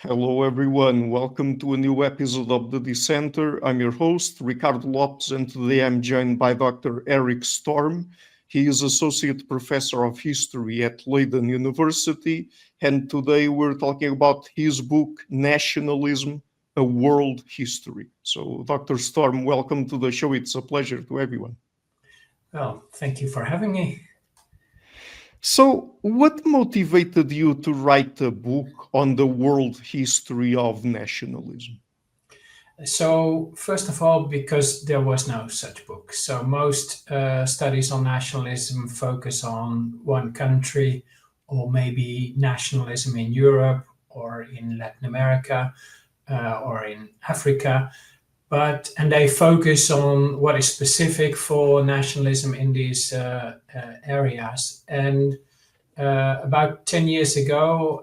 Hello, everyone. Welcome to a new episode of the Dissenter. I'm your host, Ricardo Lopes, and today I'm joined by Dr. Eric Storm. He is Associate Professor of History at Leiden University, and today we're talking about his book, Nationalism, A World History. So, Dr. Storm, welcome to the show. It's a pleasure to everyone. Well, thank you for having me. So, what motivated you to write a book on the world history of nationalism? So, first of all, because there was no such book. So, most studies on nationalism focus on one country or maybe nationalism in Europe or in Latin America or in Africa. And they focus on what is specific for nationalism in these areas. And about 10 years ago,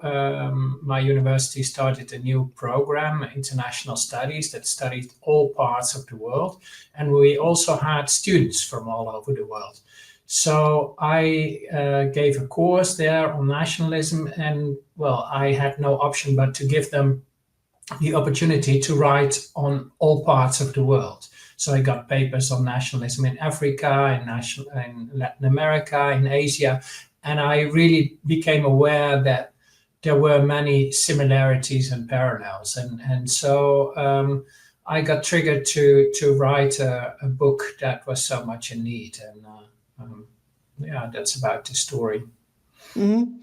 my university started a new program, International Studies, that studied all parts of the world. And we also had students from all over the world. So I gave a course there on nationalism, and well, I had no option but to give them the opportunity to write on all parts of the world. So I got papers on nationalism in Africa, in Latin America, in Asia, and I really became aware that there were many similarities and parallels. And so I got triggered to write a book that was so much in need. And that's about the story. Mm-hmm.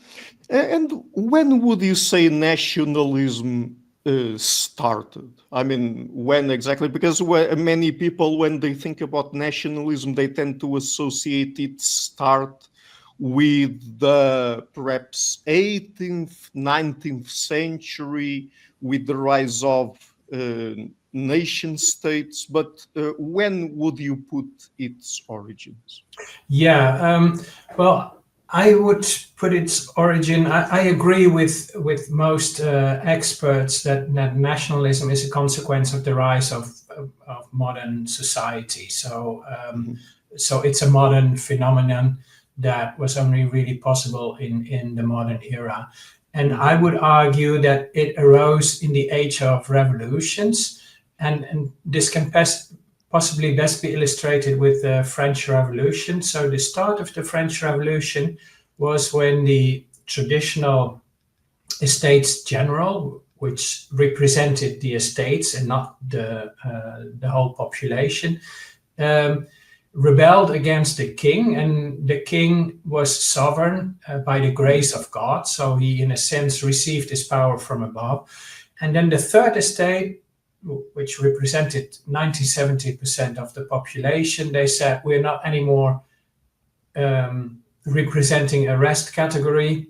And when would you say nationalism started? I mean, when exactly? Because many people, when they think about nationalism, they tend to associate its start with the perhaps 18th, 19th century, with the rise of nation states. But when would you put its origins? Yeah, well, I would put its origin. I agree with most experts that nationalism is a consequence of the rise of modern society. So so it's a modern phenomenon that was only really possible in the modern era. And I would argue that it arose in the age of revolutions, and this can possibly best be illustrated with the French Revolution. So the start of the French Revolution was when the traditional Estates General, which represented the estates and not the whole population, rebelled against the king, and the king was sovereign by the grace of God. So he, in a sense, received his power from above. And then the third estate, which represented 90-70% of the population, they said, we're not anymore representing a rest category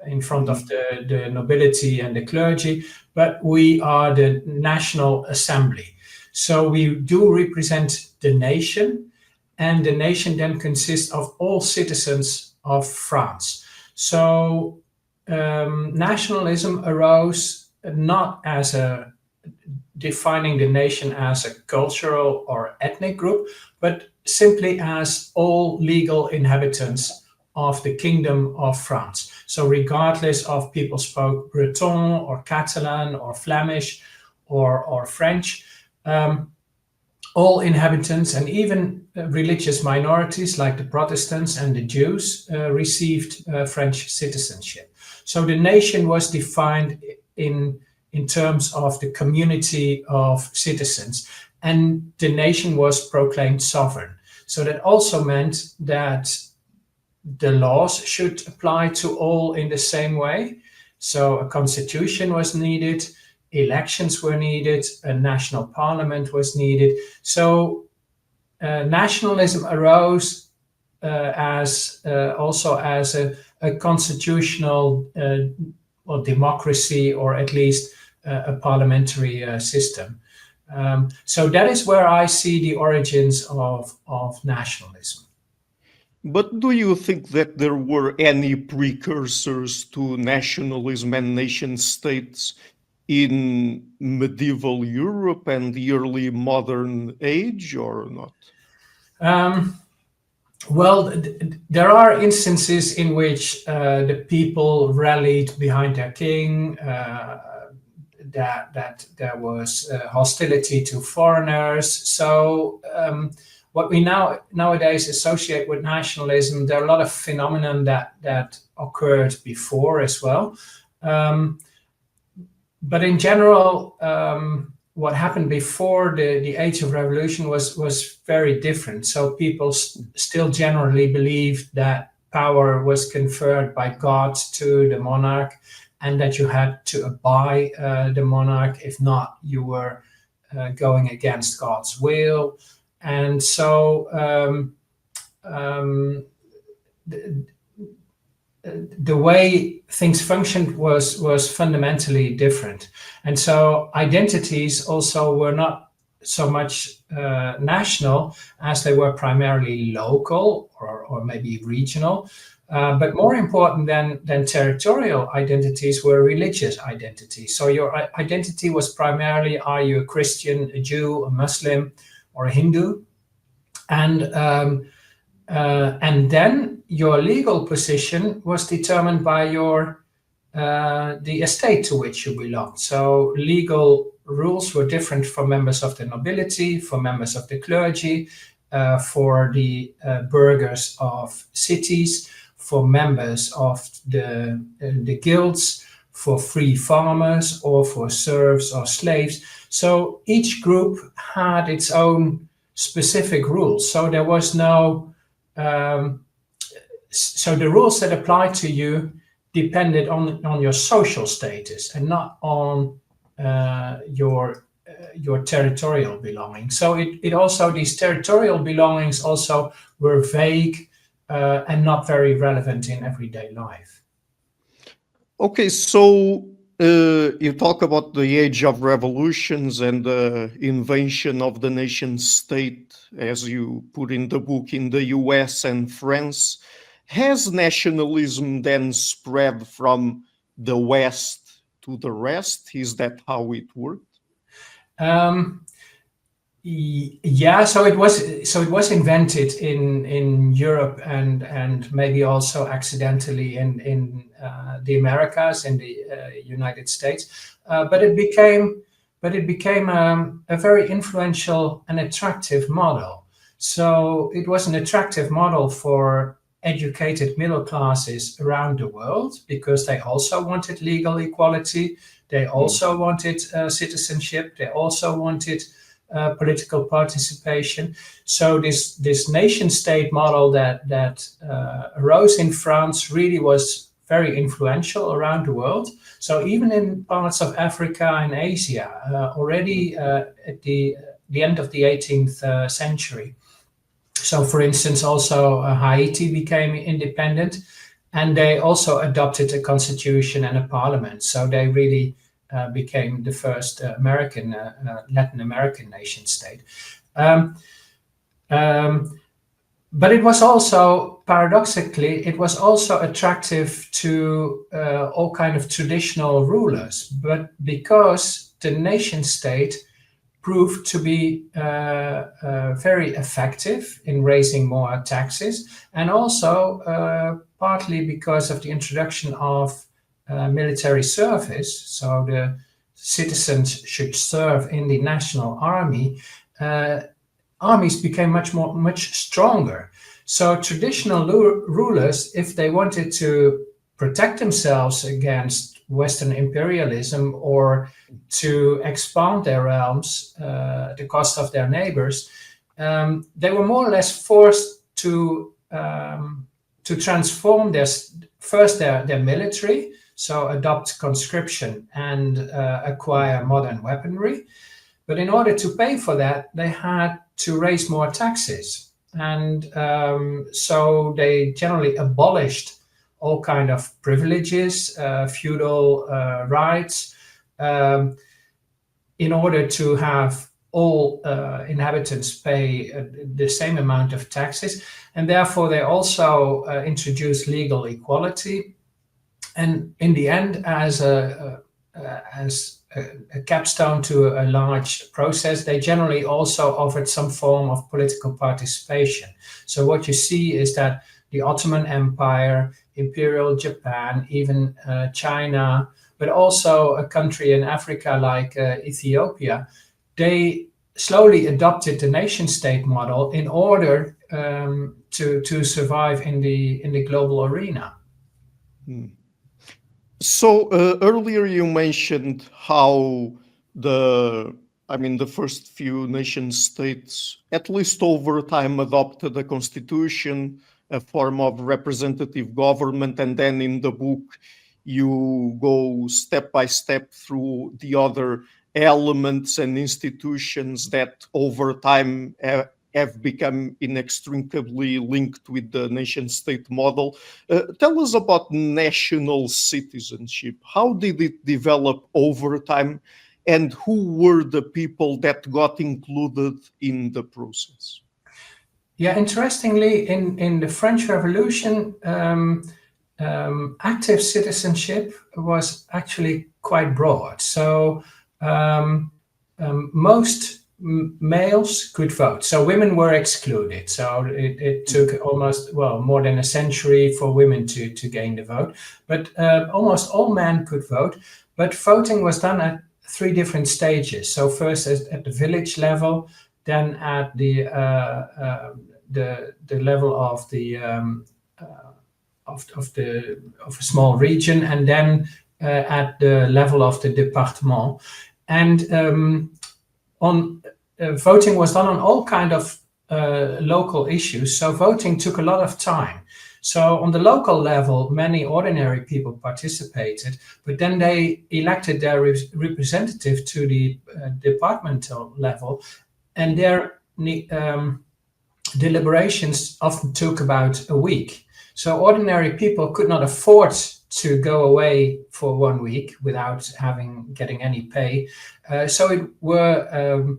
in front of the nobility and the clergy, but we are the National Assembly. So we do represent the nation, and the nation then consists of all citizens of France. So nationalism arose not as a defining the nation as a cultural or ethnic group, but simply as all legal inhabitants of the Kingdom of France. So regardless of people spoke Breton or Catalan or Flemish or French, all inhabitants and even religious minorities like the Protestants and the Jews received French citizenship. So the nation was defined in terms of the community of citizens, and the nation was proclaimed sovereign. So that also meant that the laws should apply to all in the same way. So a constitution was needed, elections were needed, a national parliament was needed. So nationalism arose also as a constitutional democracy, or at least a parliamentary system. So that is where I see the origins of nationalism. But do you think that there were any precursors to nationalism and nation states in medieval Europe and the early modern age, or not? Well, there are instances in which the people rallied behind their king. that there was hostility to foreigners. So what we nowadays associate with nationalism, there are a lot of phenomena that occurred before as well. But in general, what happened before the Age of Revolution was very different. So people still generally believed that power was conferred by God to the monarch, and that you had to obey the monarch. If not, you were going against God's will. And so the way things functioned was fundamentally different. And so identities also were not so much national as they were primarily local or maybe regional. But more important than territorial identities were religious identities. So your identity was primarily, are you a Christian, a Jew, a Muslim, or a Hindu? And then your legal position was determined by the estate to which you belonged. So legal rules were different for members of the nobility, for members of the clergy, for the burghers of cities, for members of the guilds, for free farmers, or for serfs or slaves. So each group had its own specific rules. So there was no so the rules that applied to you depended on your social status and not on your territorial belongings. So it also, these territorial belongings also were vague and not very relevant in everyday life. Okay, so you talk about the age of revolutions and the invention of the nation state, as you put in the book, in the US and France. Has nationalism then spread from the West to the rest? Is that how it worked? Yeah, so it was invented in Europe and maybe also accidentally in the Americas, in the United States, but it became a very influential and attractive model. So it was an attractive model for educated middle classes around the world because they also wanted legal equality, they also wanted citizenship, they also wanted political participation. So this nation state model that arose in France really was very influential around the world. So even in parts of Africa and Asia, already at the end of the 18th century. So for instance, also Haiti became independent, and they also adopted a constitution and a parliament. So they really became the first Latin American nation state. But it was also, paradoxically, it was also attractive to all kind of traditional rulers. But because the nation state proved to be very effective in raising more taxes, and also partly because of the introduction of military service, so the citizens should serve in the national army, armies became much stronger. So traditional rulers, if they wanted to protect themselves against Western imperialism or to expand their realms at the cost of their neighbors, they were more or less forced to transform their military, so adopt conscription and acquire modern weaponry. But in order to pay for that, they had to raise more taxes. And so they generally abolished all kind of privileges, feudal rights, in order to have all inhabitants pay the same amount of taxes. And therefore they also introduced legal equality. And in the end, as a capstone to a large process, they generally also offered some form of political participation. So what you see is that the Ottoman Empire, Imperial Japan, even China, but also a country in Africa like Ethiopia, they slowly adopted the nation state model in order to survive in the global arena. So earlier you mentioned how the first few nation states, at least over time, adopted a constitution, a form of representative government, and then in the book you go step by step through the other elements and institutions that over time have become inextricably linked with the nation state model. Tell us about national citizenship. How did it develop over time, and who were the people that got included in the process? Yeah, interestingly, in the French Revolution, active citizenship was actually quite broad. So most males could vote. So women were excluded. So it took almost, more than a century for women to gain the vote. But almost all men could vote. But voting was done at 3 different stages. So first at the village level, then at the level of the of a small region, and then at the level of the département. And voting was done on all kind of local issues. So voting took a lot of time. So on the local level, many ordinary people participated, but then they elected their representative to the departmental level, and their deliberations often took about a week. So ordinary people could not afford to go away for 1 week without getting any pay. So it were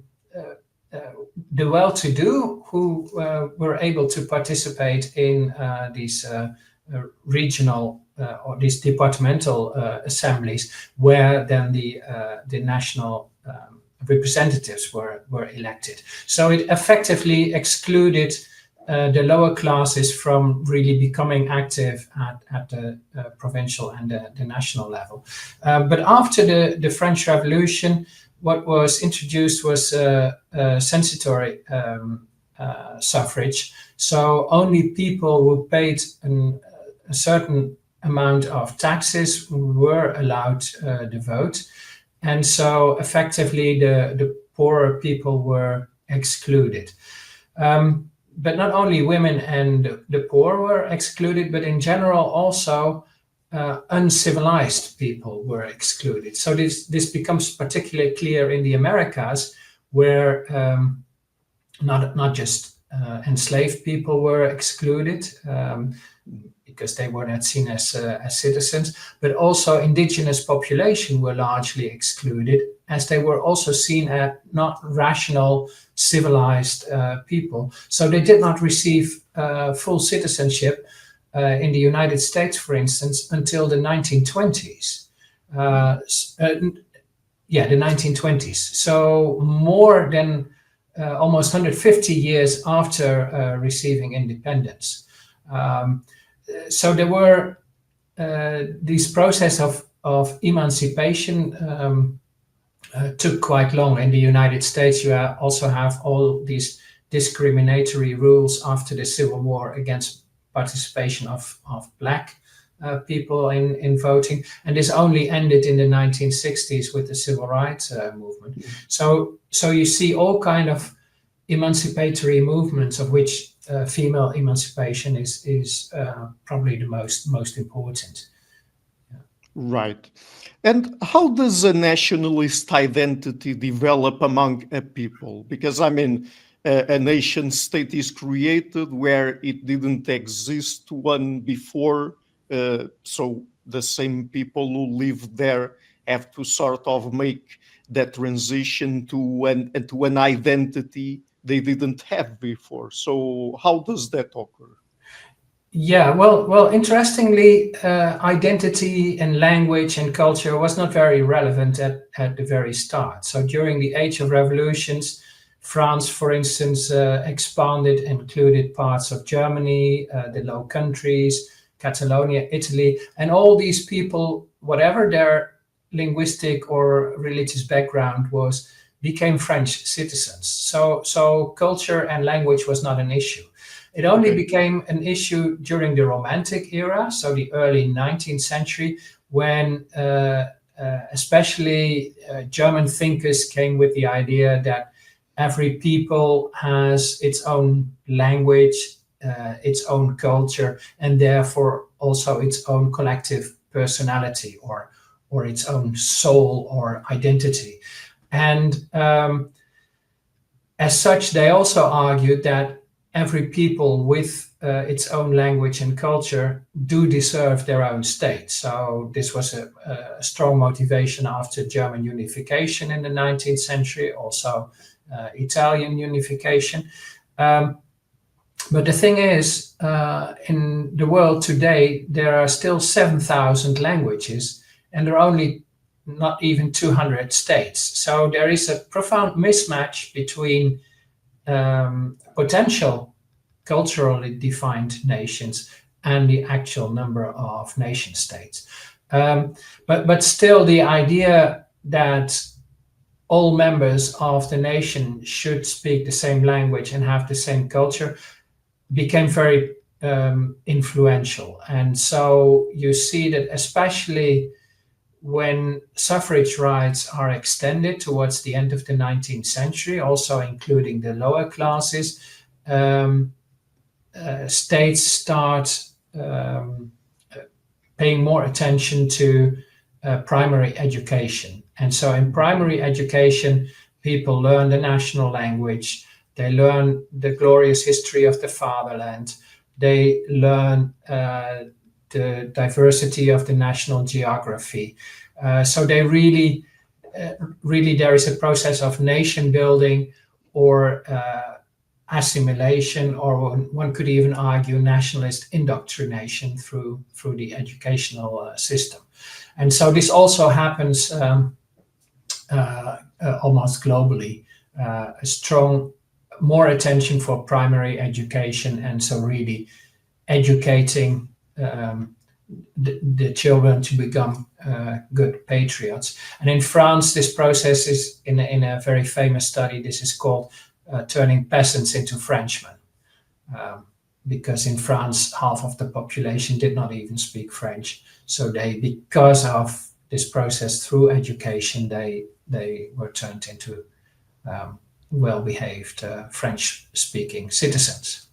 the well-to-do who were able to participate in these regional or these departmental assemblies, where then the national representatives were elected. So it effectively excluded the lower classes from really becoming active at the provincial and the national level. But after the French Revolution, what was introduced was censitory suffrage. So only people who paid a certain amount of taxes were allowed to vote. And so effectively the poorer people were excluded. But not only women and the poor were excluded, but in general also uncivilized people were excluded. So this becomes particularly clear in the Americas, where not just enslaved people were excluded because they were not seen as citizens, but also indigenous population were largely excluded, as they were also seen as not rational, civilized people. So they did not receive full citizenship in the United States, for instance, until the 1920s. The 1920s. So more than almost 150 years after receiving independence. So there were this process of emancipation took quite long. In the United States, you also have all these discriminatory rules after the Civil War against participation of Black people in voting, and this only ended in the 1960s with the Civil Rights movement. So you see all kind of emancipatory movements, of which female emancipation is probably the most important. Right. And how does a nationalist identity develop among a people? Because a nation state is created where it didn't exist one before. So the same people who live there have to sort of make that transition to an identity they didn't have before. So how does that occur? Yeah, well, interestingly, identity and language and culture was not very relevant at the very start. So during the Age of Revolutions, France, for instance, expanded and included parts of Germany, the Low Countries, Catalonia, Italy, and all these people, whatever their linguistic or religious background became French citizens. So culture and language was not an issue. It only became an issue during the Romantic era, so the early 19th century, when especially German thinkers came with the idea that every people has its own language, its own culture, and therefore also its own collective personality or its own soul or identity. And as such, they also argued that every people with its own language and culture do deserve their own state. So this was a strong motivation after German unification in the 19th century, also Italian unification. But the thing is, in the world today, there are still 7,000 languages, and there are only not even 200 states. So there is a profound mismatch between potential culturally defined nations and the actual number of nation states. But still, the idea that all members of the nation should speak the same language and have the same culture became very influential. And so you see that especially when suffrage rights are extended towards the end of the 19th century, also including the lower classes, states start paying more attention to primary education. And so in primary education, people learn the national language, they learn the glorious history of the fatherland, they learn the diversity of the national geography. So they really, there is a process of nation building or assimilation, or one could even argue nationalist indoctrination through the educational system. And so this also happens almost globally, a strong, more attention for primary education, and so really educating the children to become good patriots. And in France, this process is in a very famous study. This is called turning peasants into Frenchmen, because in France, half of the population did not even speak French. So because of this process through education, they were turned into well-behaved French-speaking citizens.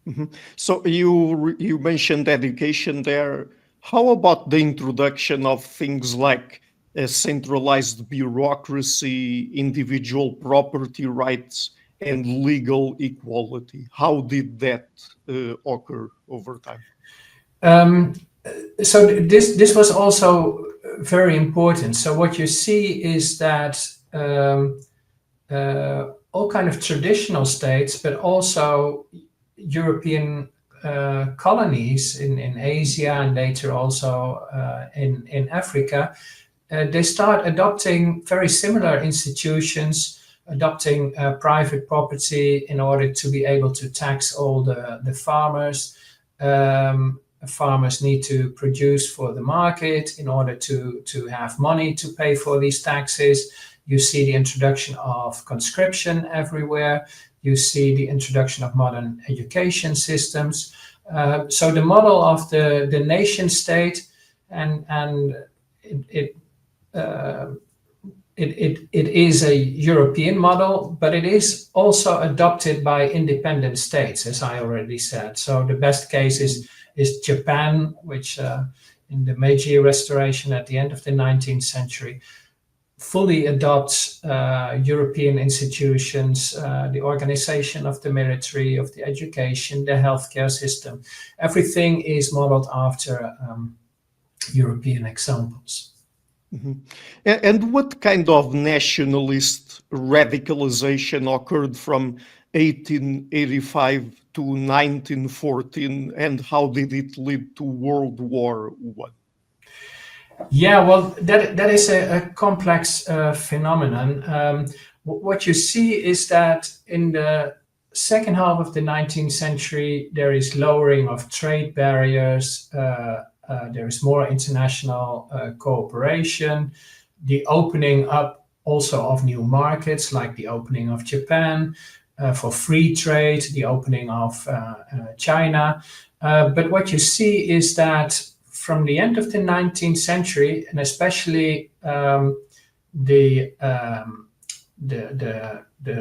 Mm-hmm. So you mentioned education there. How about the introduction of things like a centralized bureaucracy, individual property rights, and legal equality? How did that occur over time? So this was also very important. So what you see is that all kind of traditional states, but also European colonies in Asia and later also in Africa, they start adopting very similar institutions, adopting private property in order to be able to tax all the farmers. Farmers need to produce for the market in order to have money to pay for these taxes. You see the introduction of conscription everywhere. You see the introduction of modern education systems. So the model of the nation state, and it is a European model, but it is also adopted by independent states, as I already said. So the best case is Japan, which in the Meiji Restoration at the end of the 19th century fully adopts European institutions, the organization of the military, of the education, the healthcare system. Everything is modeled after European examples. Mm-hmm. And what kind of nationalist radicalization occurred from 1885 to 1914, and how did it lead to World War I? Yeah, well, that is a complex phenomenon. What you see is that in the second half of the 19th century, there is lowering of trade barriers, there is more international cooperation, the opening up also of new markets, like the opening of Japan for free trade, the opening of China. But what you see is that from the end of the 19th century, and especially the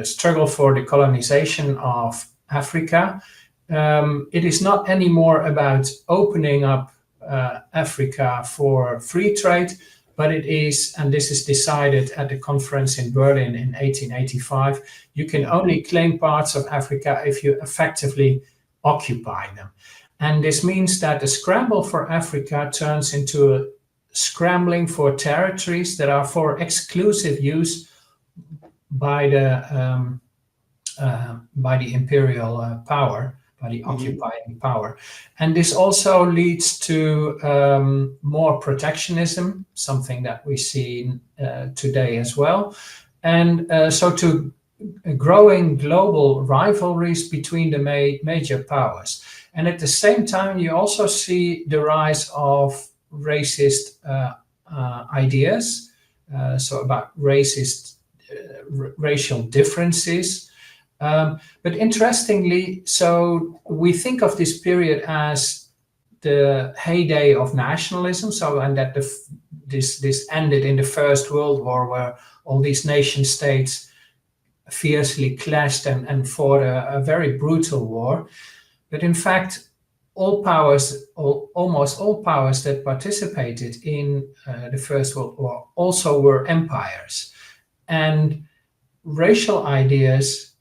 struggle for the colonization of Africa, it is not anymore about opening up Africa for free trade, but it is, and this is decided at the conference in Berlin in 1885, you can only claim parts of Africa if you effectively occupy them. And this means that the scramble for Africa turns into a scrambling for territories that are for exclusive use by the imperial power, by the occupying power. And this also leads to more protectionism, something that we see today as well. And so to growing global rivalries between the major powers. And at the same time, you also see the rise of racist ideas, so about racial differences. But interestingly, so we think of this period as the heyday of nationalism. So, and that this ended in the First World War, where all these nation states fiercely clashed and fought a very brutal war. But in fact, almost all powers that participated in the First World War also were empires. And racial ideas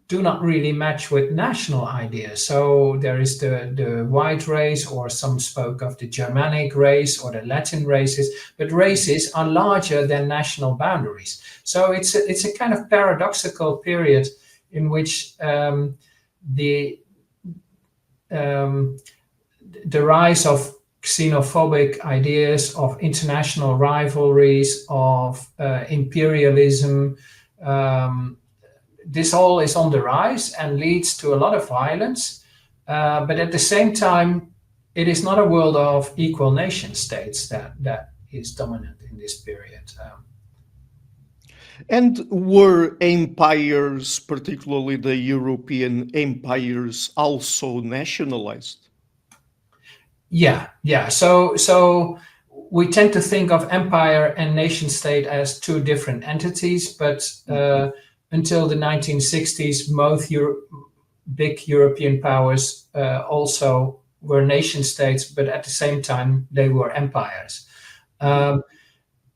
do not really match with national ideas. So there is the white race, or some spoke of the Germanic race or the Latin races, but races are larger than national boundaries. So it's a kind of paradoxical period in which the rise of xenophobic ideas, of international rivalries, of imperialism, this all is on the rise and leads to a lot of violence. But at the same time, it is not a world of equal nation states that is dominant in this period. And were empires, particularly the European empires, also nationalized? Yeah. So we tend to think of empire and nation state as two different entities, but until the 1960s, most big European powers also were nation states, but at the same time, they were empires.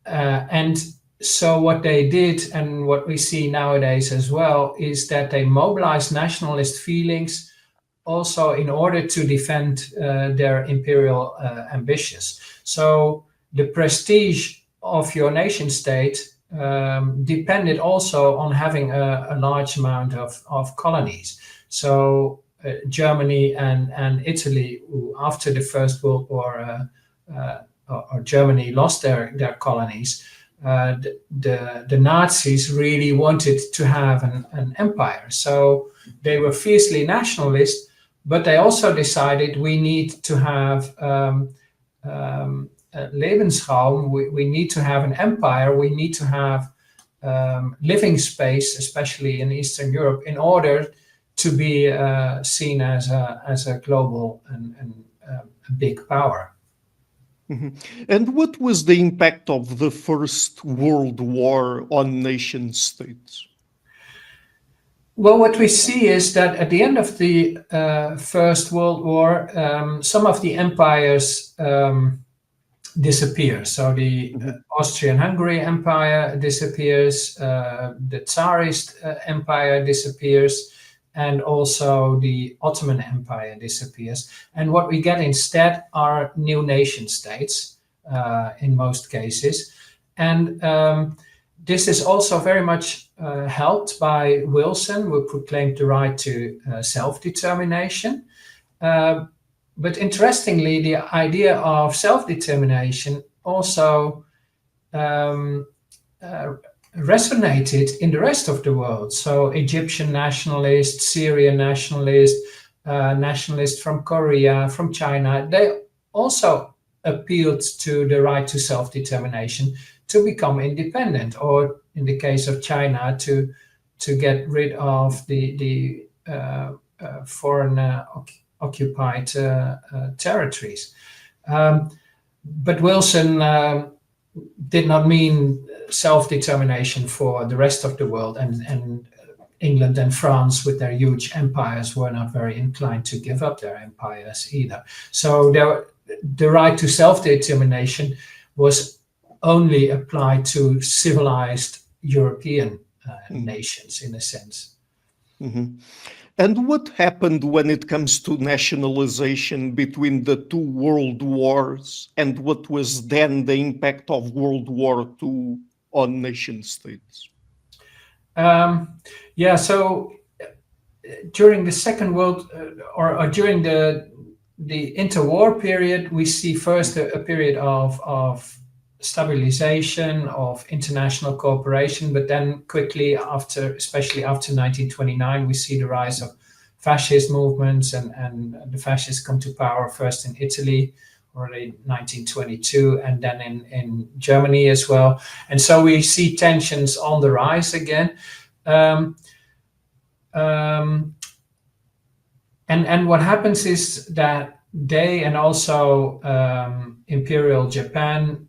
And so what they did, and what we see nowadays as well, is that they mobilized nationalist feelings also in order to defend their imperial ambitions. So the prestige of your nation state depended also on having a large amount of colonies. So Germany and Italy, who after the First World War, or Germany lost their colonies, the Nazis really wanted to have an empire. So they were fiercely nationalist, but they also decided we need to have Lebensraum, we need to have an empire, we need to have living space, especially in Eastern Europe, in order to be seen as a global and a big power. Mm-hmm. And what was the impact of the First World War on nation states? Well, what we see is that at the end of the First World War, some of the empires disappear. So the Austrian-Hungary Empire disappears, the Tsarist Empire disappears, and also the Ottoman Empire disappears. And what we get instead are new nation states in most cases. And this is also very much helped by Wilson, who proclaimed the right to self-determination. But interestingly, the idea of self-determination also resonated in the rest of the world. So Egyptian nationalists, Syrian nationalists, nationalists from Korea, from China, they also appealed to the right to self-determination to become independent, or in the case of China, to get rid of the foreign occupied territories. But Wilson did not mean self-determination for the rest of the world, and England and France, with their huge empires, were not very inclined to give up their empires either. So the right to self-determination was only applied to civilized European nations, in a sense. Mm-hmm. And what happened when it comes to nationalization between the two world wars, and what was then the impact of World War II on nation states? So during the Second World, or during the interwar period, we see first a period of stabilization, of international cooperation, but then quickly after, especially after 1929, we see the rise of fascist movements, and the fascists come to power first in Italy, already 1922, and then in Germany as well. And so we see tensions on the rise again. And what happens is that they, and also Imperial Japan,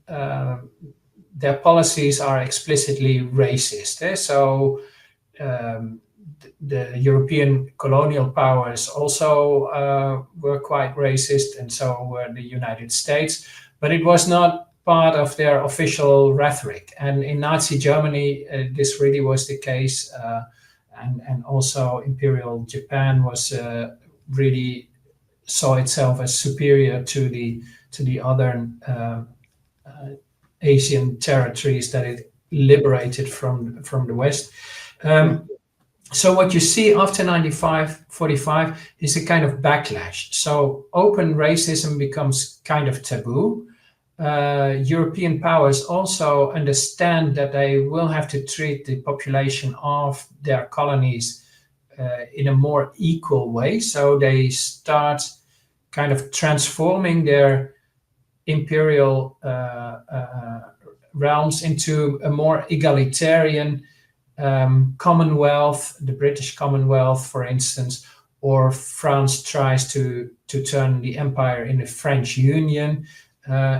their policies are explicitly racist. So the European colonial powers also were quite racist, and so were the United States. But it was not part of their official rhetoric. And in Nazi Germany, this really was the case. And also Imperial Japan was really saw itself as superior to the other Asian territories that it liberated from the West. So what you see after 1945 is a kind of backlash. So open racism becomes kind of taboo. European powers also understand that they will have to treat the population of their colonies in a more equal way. So they start kind of transforming their imperial realms into a more egalitarian Commonwealth, the British Commonwealth, for instance, or France tries to turn the empire in a French Union,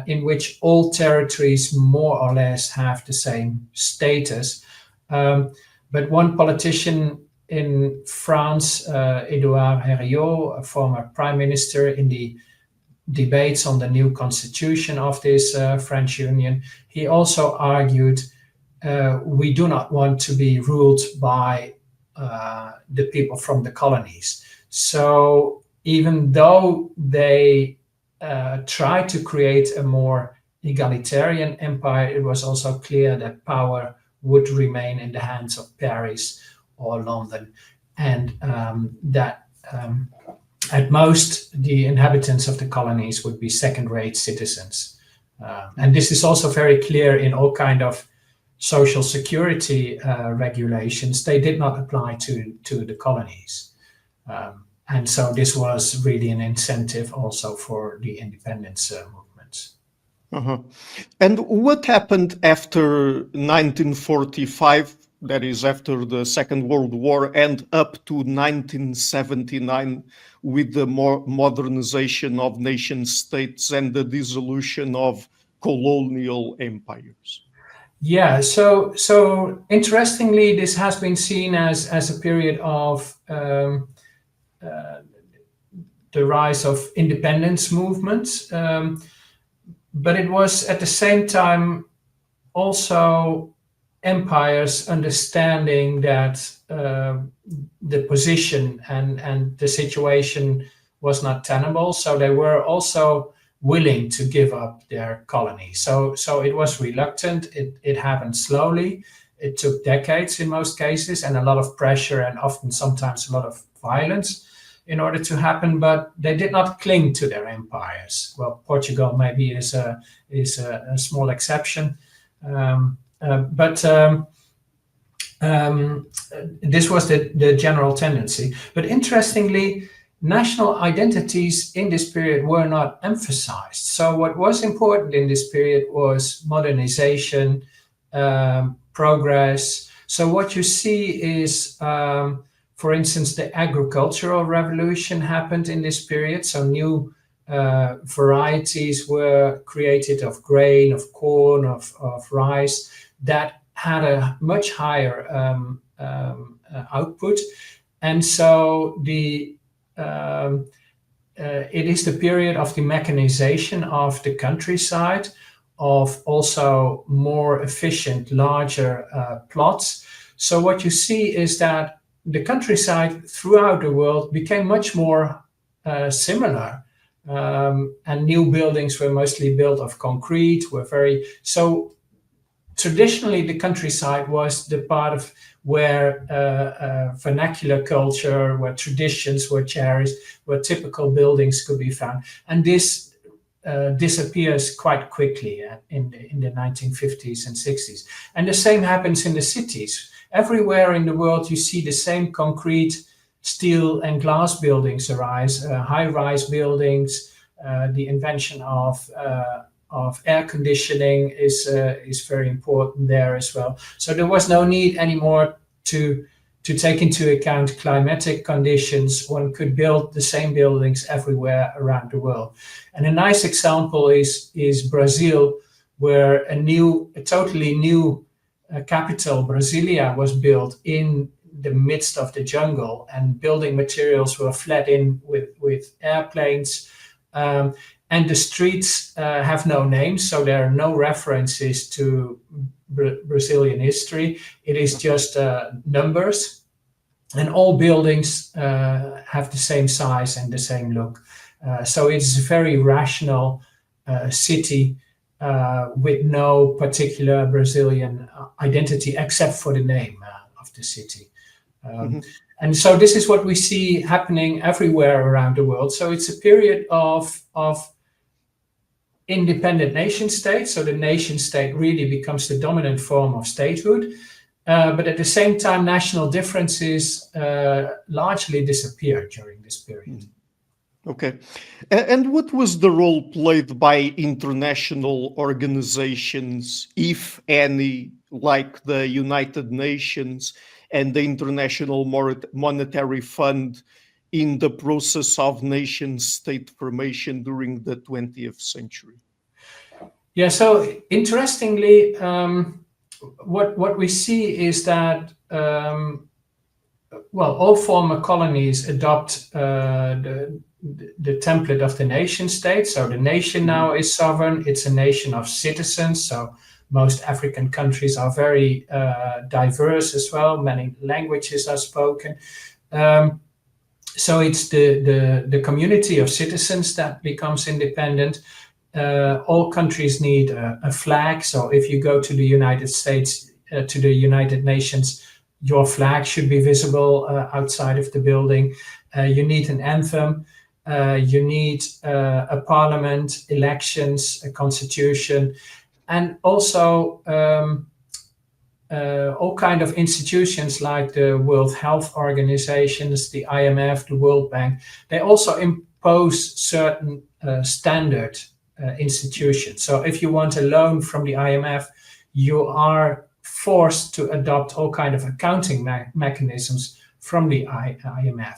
in which all territories more or less have the same status. But one politician in France, Édouard Herriot, a former prime minister, in the debates on the new constitution of this French Union, he also argued, we do not want to be ruled by the people from the colonies. So even though they tried to create a more egalitarian empire, it was also clear that power would remain in the hands of Paris or London, and that at most the inhabitants of the colonies would be second-rate citizens. And this is also very clear in all kind of social security regulations. They did not apply to the colonies. And so this was really an incentive also for the independence movements. Uh-huh. And what happened after 1945, that is after the Second World War, and up to 1979 with the modernization of nation states and the dissolution of colonial empires? Yeah, so interestingly, this has been seen as a period of the rise of independence movements, but it was at the same time also empires understanding that the position and the situation was not tenable, so they were also willing to give up their colony. So it was reluctant. It happened slowly. It took decades in most cases, and a lot of pressure, and often sometimes a lot of violence in order to happen. But they did not cling to their empires. Well, Portugal maybe is a small exception, but this was the general tendency. But interestingly, national identities in this period were not emphasized. So what was important in this period was modernization, progress. So what you see is, for instance, the agricultural revolution happened in this period. So new varieties were created of grain, of corn, of rice that had a much higher output. And so it is the period of the mechanization of the countryside, of also more efficient, larger plots. So what you see is that the countryside throughout the world became much more similar. And new buildings were mostly built of concrete, so traditionally the countryside was the part of where vernacular culture, where traditions were cherished, where typical buildings could be found. And this disappears quite quickly in the 1950s and 60s. And the same happens in the cities. Everywhere in the world you see the same concrete, steel and glass buildings arise, high-rise buildings. The invention of air conditioning is very important there as well. So there was no need anymore to take into account climatic conditions. One could build the same buildings everywhere around the world. And a nice example is Brazil, where a totally new capital, Brasilia, was built in the midst of the jungle, and building materials were fled in with airplanes. And the streets have no names, so there are no references to Brazilian history. It is just numbers, and all buildings have the same size and the same look. So it's a very rational city with no particular Brazilian identity except for the name of the city. And so this is what we see happening everywhere around the world. So it's a period of independent nation states. So the nation state really becomes the dominant form of statehood. But at the same time, national differences largely disappear during this period. Okay. And what was the role played by international organizations, if any, like the United Nations and the International Monetary Fund, in the process of nation-state formation during the 20th century? Yeah, so interestingly, what we see is that, all former colonies adopt the template of the nation state. So the nation now is sovereign. It's a nation of citizens. So most African countries are very diverse as well. Many languages are spoken. So it's the community of citizens that becomes independent. All countries need a flag. So if you go to the United States, to the United Nations, your flag should be visible outside of the building. You need an anthem. You need a parliament, elections, a constitution, and also all kind of institutions like the World Health Organizations, the IMF, the World Bank. They also impose certain standard institutions. So if you want a loan from the IMF, you are forced to adopt all kind of accounting mechanisms from the IMF.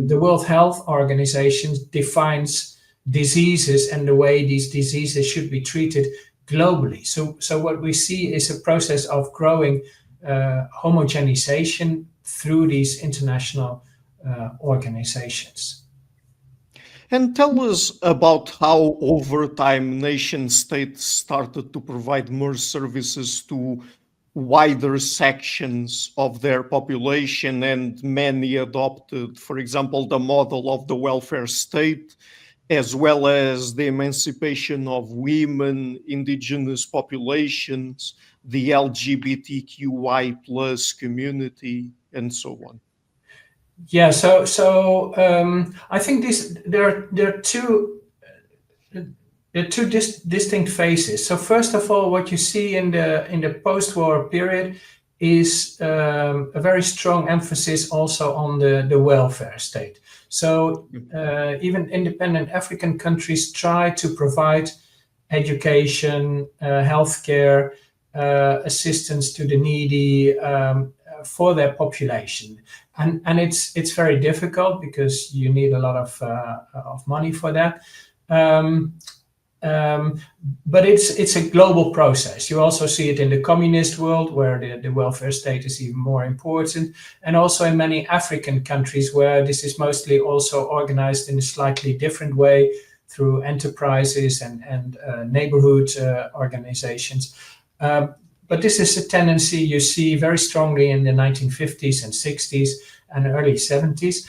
The World Health Organization defines diseases and the way these diseases should be treated globally. So what we see is a process of growing homogenization through these international organizations. And tell us about how over time nation states started to provide more services to wider sections of their population, and many adopted, for example, the model of the welfare state, as well as the emancipation of women, indigenous populations, the LGBTQI plus community, and so on. Yeah, so I think there are two distinct phases. So first of all, what you see in the post-war period is a very strong emphasis also on the welfare state. So even independent African countries try to provide education, healthcare, assistance to the needy for their population, and it's very difficult because you need a lot of money for that. But it's a global process. You also see it in the communist world, where the welfare state is even more important, and also in many African countries where this is mostly also organized in a slightly different way through enterprises and neighborhood organizations. But this is a tendency you see very strongly in the 1950s and 60s and early 70s.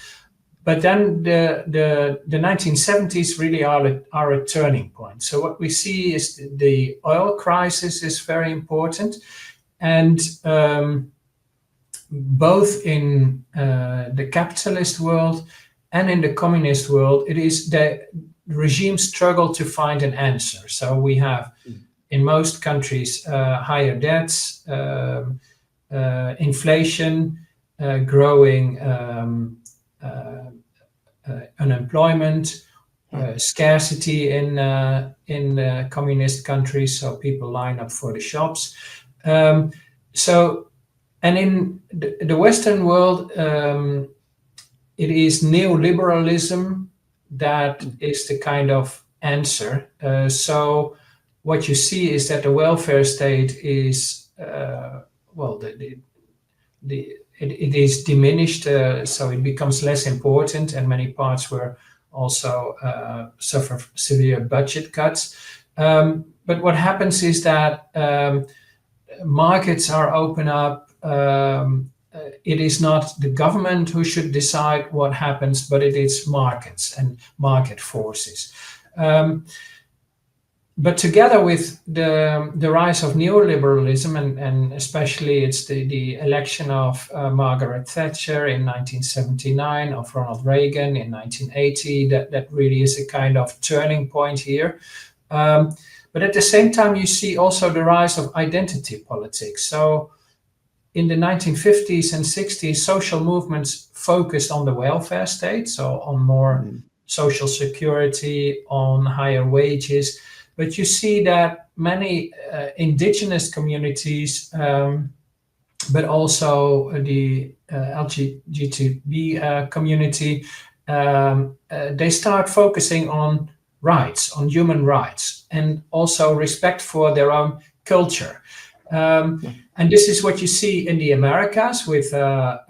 But then the 1970s really are a turning point. So what we see is the oil crisis is very important. And both in the capitalist world and in the communist world, it is the regimes struggle to find an answer. So we have, in most countries, higher debts, inflation, growing unemployment, scarcity in communist countries, so people line up for the shops. And in the Western world, it is neoliberalism that is the kind of answer. So what you see is that the welfare state is it is diminished, so it becomes less important, and many parts were also suffer severe budget cuts. But what happens is that markets are open up. It is not the government who should decide what happens, but it is markets and market forces. But together with the rise of neoliberalism, and especially it's the election of Margaret Thatcher in 1979, of Ronald Reagan in 1980, that really is a kind of turning point here. But at the same time, you see also the rise of identity politics. So in the 1950s and 60s, social movements focused on the welfare state, so on more social security, on higher wages. But you see that many indigenous communities, but also the LGBT community, they start focusing on rights, on human rights, and also respect for their own culture. And this is what you see in the Americas with the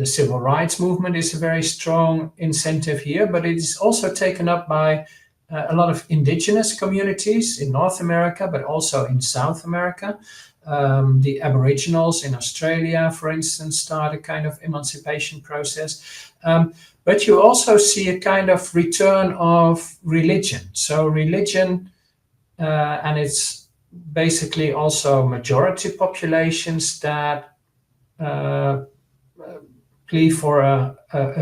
civil rights movement is a very strong incentive here, but it is also taken up by a lot of indigenous communities in North America, but also in South America. The Aboriginals in Australia, for instance, start a kind of emancipation process. But you also see a kind of return of religion. So religion, and it's basically also majority populations that plea for a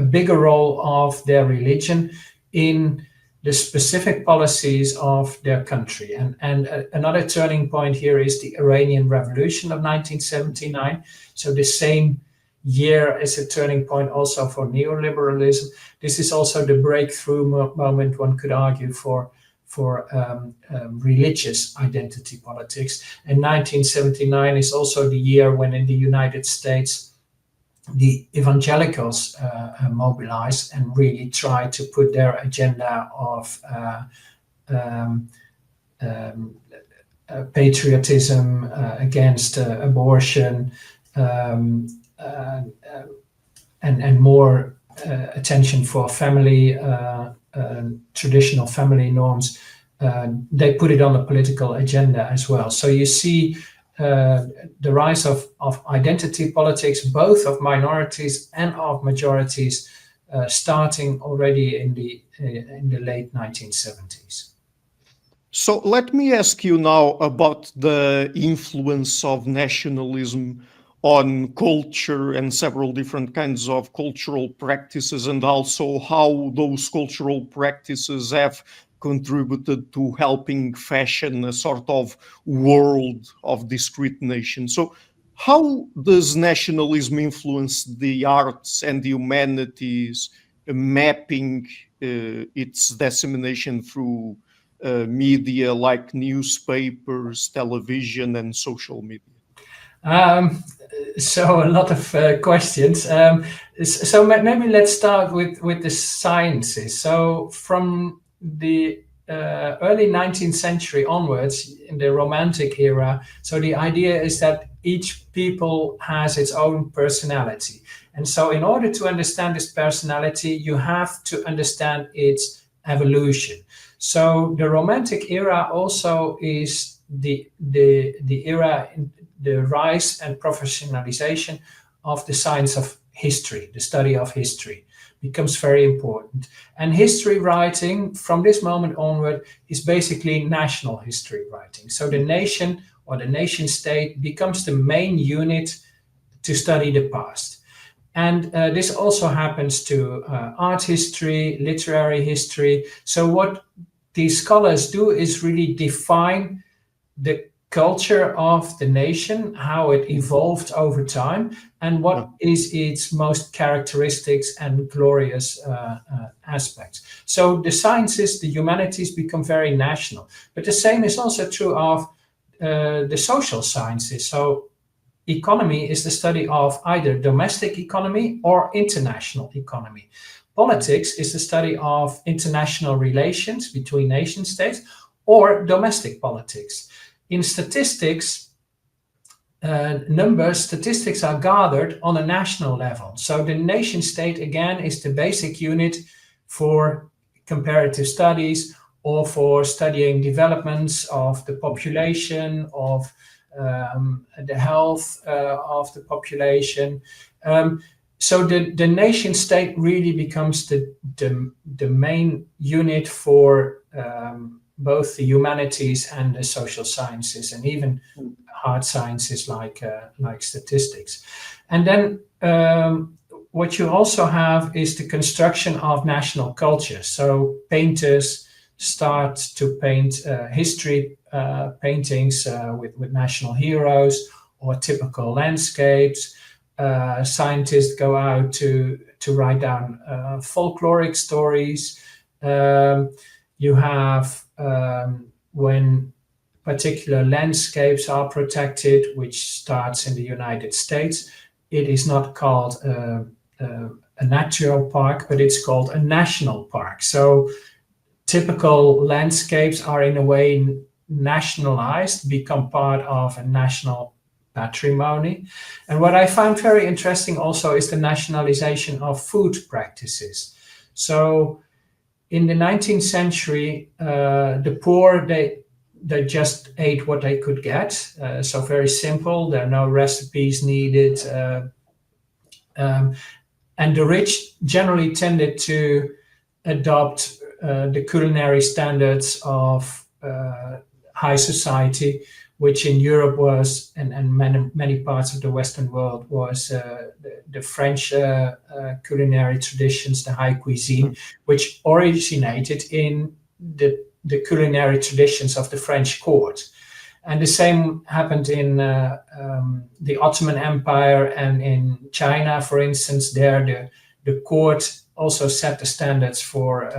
bigger role of their religion in the specific policies of their country. And another turning point here is the Iranian Revolution of 1979. So the same year is a turning point also for neoliberalism. This is also the breakthrough moment, one could argue, for religious identity politics. And 1979 is also the year when in the United States the evangelicals mobilized and really try to put their agenda of patriotism against abortion and more attention for family, traditional family norms. They put it on the political agenda as well. So you see the rise of identity politics, both of minorities and of majorities, starting already in the late 1970s. So let me ask you now about the influence of nationalism on culture and several different kinds of cultural practices, and also how those cultural practices have contributed to helping fashion a sort of world of discrete nations. So how does nationalism influence the arts and the humanities, mapping its dissemination through media like newspapers, television, and social media? So a lot of questions. So maybe let's start with the sciences. So from the early 19th century onwards, in the Romantic era, so the idea is that each people has its own personality. And so in order to understand this personality, you have to understand its evolution. So the Romantic era also is the era in the rise and professionalization of the science of history. The study of history becomes very important. And history writing from this moment onward is basically national history writing. So the nation or the nation state becomes the main unit to study the past. And this also happens to art history, literary history. So what these scholars do is really define the culture of the nation, how it evolved over time, and what is its most characteristics and glorious aspects. So the sciences, the humanities become very national. But the same is also true of the social sciences. So economy is the study of either domestic economy or international economy. Politics is the study of international relations between nation states or domestic politics. In statistics, statistics are gathered on a national level. So the nation state, again, is the basic unit for comparative studies or for studying developments of the population, of the health of the population. So the nation state really becomes the main unit for both the humanities and the social sciences, and even hard sciences like statistics. And then what you also have is the construction of national culture. So painters start to paint history paintings with national heroes or typical landscapes. Scientists go out to write down folkloric stories. You have when particular landscapes are protected, which starts in the United States, it is not called a natural park, but it's called a national park. So typical landscapes are in a way nationalized, become part of a national patrimony. And what I found very interesting also is the nationalization of food practices. So in the 19th century, the poor, they just ate what they could get. So very simple, there are no recipes needed. And the rich generally tended to adopt the culinary standards of high society, which in Europe was, and many parts of the Western world was the French culinary traditions, the high cuisine, which originated in the culinary traditions of the French court. And the same happened in the Ottoman Empire and in China, for instance. There, the court also set the standards for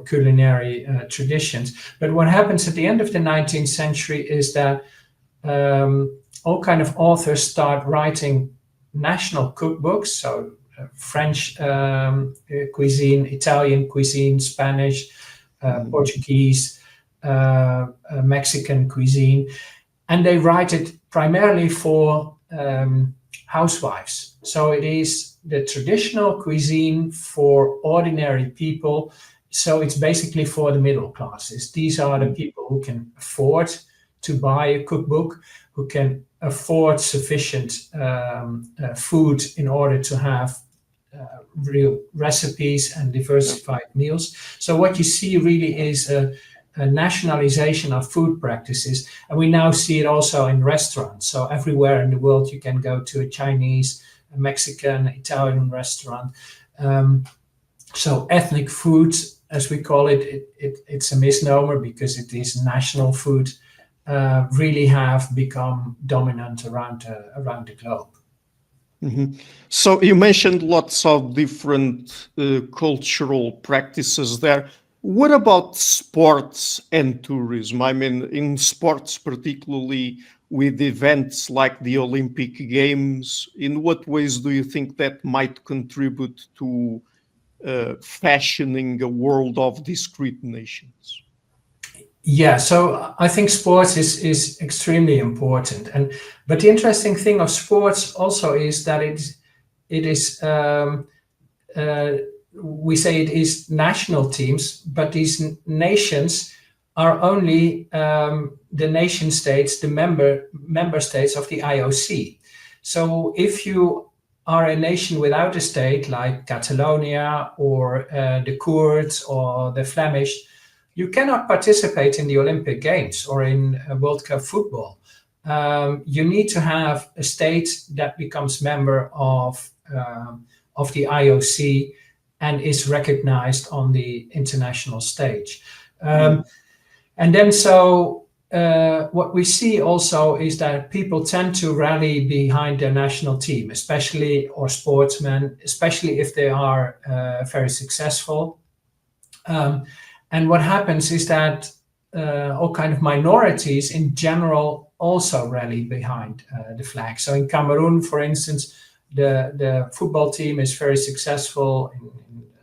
culinary traditions. But what happens at the end of the 19th century is that all kind of authors start writing national cookbooks. So French cuisine, Italian cuisine, Spanish, Portuguese, Mexican cuisine. And they write it primarily for housewives. So it is the traditional cuisine for ordinary people. So it's basically for the middle classes. These are the people who can afford to buy a cookbook, who can afford sufficient food in order to have real recipes and diversified meals. So what you see really is a nationalization of food practices. And we now see it also in restaurants. So everywhere in the world you can go to a Chinese, a Mexican, Italian restaurant. So ethnic foods as we call it, it's a misnomer because it is national food, really have become dominant around the globe. So you mentioned lots of different cultural practices there. What about sports and tourism? I mean, in sports, particularly with events like the Olympic Games, in what ways do you think that might contribute to fashioning a world of discrete nations? Yeah, so I think sports is extremely important, but the interesting thing of sports also is that it is we say it is national teams, but these nations are only the nation states, the member states of the IOC. So if you are a nation without a state, like Catalonia or the Kurds or the Flemish, you cannot participate in the Olympic Games or in World Cup football. You need to have a state that becomes member of the IOC and is recognized on the international stage. And then what we see also is that people tend to rally behind their national team, especially, or sportsmen, especially if they are very successful. And what happens is that all kind of minorities in general also rally behind the flag. So in Cameroon, for instance, the football team is very successful in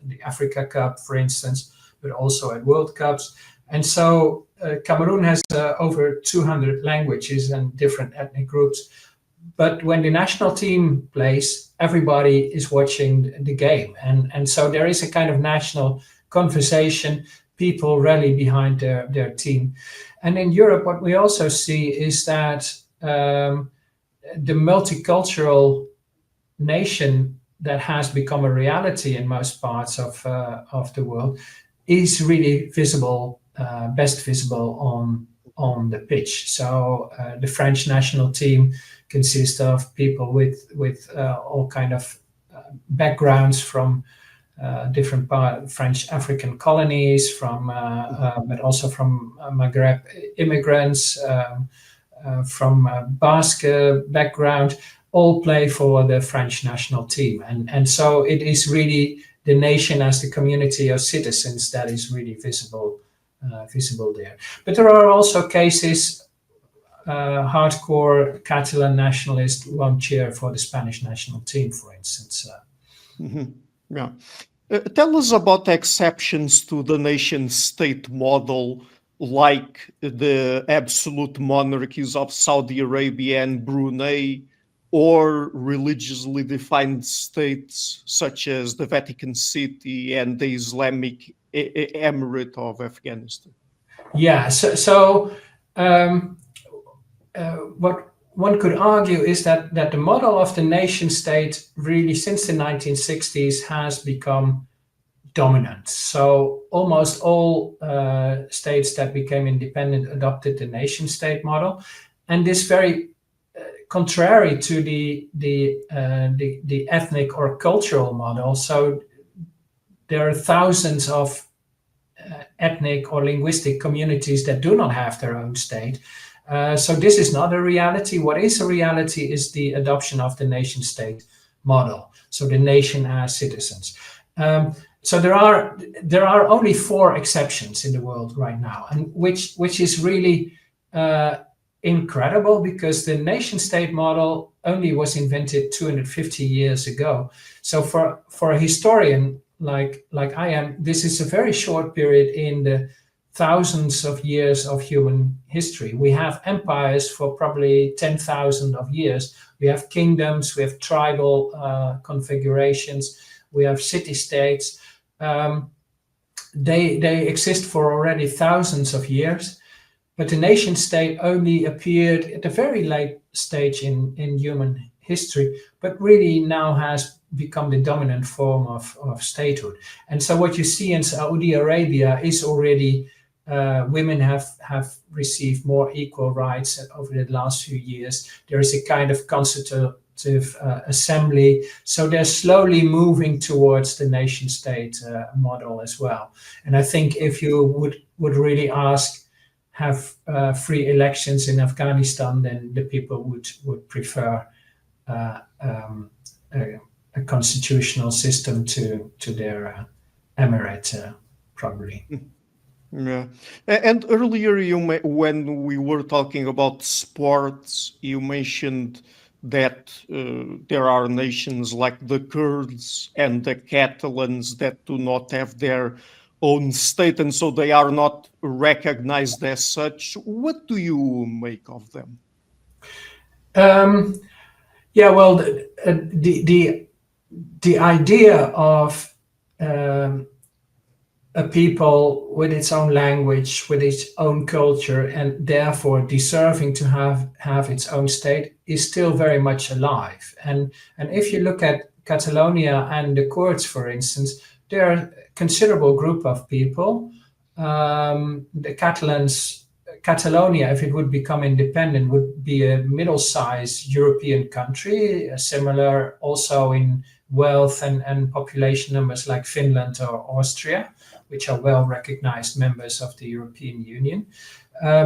the Africa Cup, for instance, but also at World Cups. And so Cameroon has over 200 languages and different ethnic groups. But when the national team plays, everybody is watching the game. And so there is a kind of national conversation. People rally behind their team. And in Europe, what we also see is that the multicultural nation that has become a reality in most parts of the world is really visible, best visible on the pitch. So the French national team consists of people with all kind of backgrounds from different French African colonies, but also from Maghreb immigrants, from Basque background, all play for the French national team. And so it is really the nation as the community of citizens that is really visible there. But there are also cases, hardcore Catalan nationalists won't cheer for the Spanish national team, for instance. Yeah. Tell us about exceptions to the nation-state model, like the absolute monarchies of Saudi Arabia and Brunei, or religiously defined states such as the Vatican City and the Islamic Emirate of Afghanistan. Yeah, what one could argue is that the model of the nation state really since the 1960s has become dominant. So almost all states that became independent adopted the nation state model, and this very contrary to the ethnic or cultural model. So there are thousands of ethnic or linguistic communities that do not have their own state. So this is not a reality. What is a reality is the adoption of the nation state model. So the nation as citizens. So there are only 4 exceptions in the world right now, and which is really incredible, because the nation state model only was invented 250 years ago. So for a historian like I am, this is a very short period in the thousands of years of human history. We have empires for probably 10,000 of years. We have kingdoms, we have tribal configurations, we have city-states. They exist for already thousands of years, but the nation state only appeared at a very late stage in human history, but really now has become the dominant form of statehood. And so what you see in Saudi Arabia is already women have received more equal rights over the last few years. There is a kind of assembly. So they're slowly moving towards the nation state model as well. And I think if you would really ask, have free elections in Afghanistan, then the people would prefer a constitutional system to their emirate, probably. Yeah. And earlier, when we were talking about sports, you mentioned that there are nations like the Kurds and the Catalans that do not have their own state, and so they are not recognized as such. What do you make of them? Yeah, well, the idea of a people with its own language, with its own culture, and therefore deserving to have its own state is still very much alive. And if you look at Catalonia and the Kurds, for instance, they're a considerable group of people. The Catalonia, if it would become independent, would be a middle-sized European country, similar also in wealth and population numbers like Finland or Austria, which are well-recognized members of the European Union.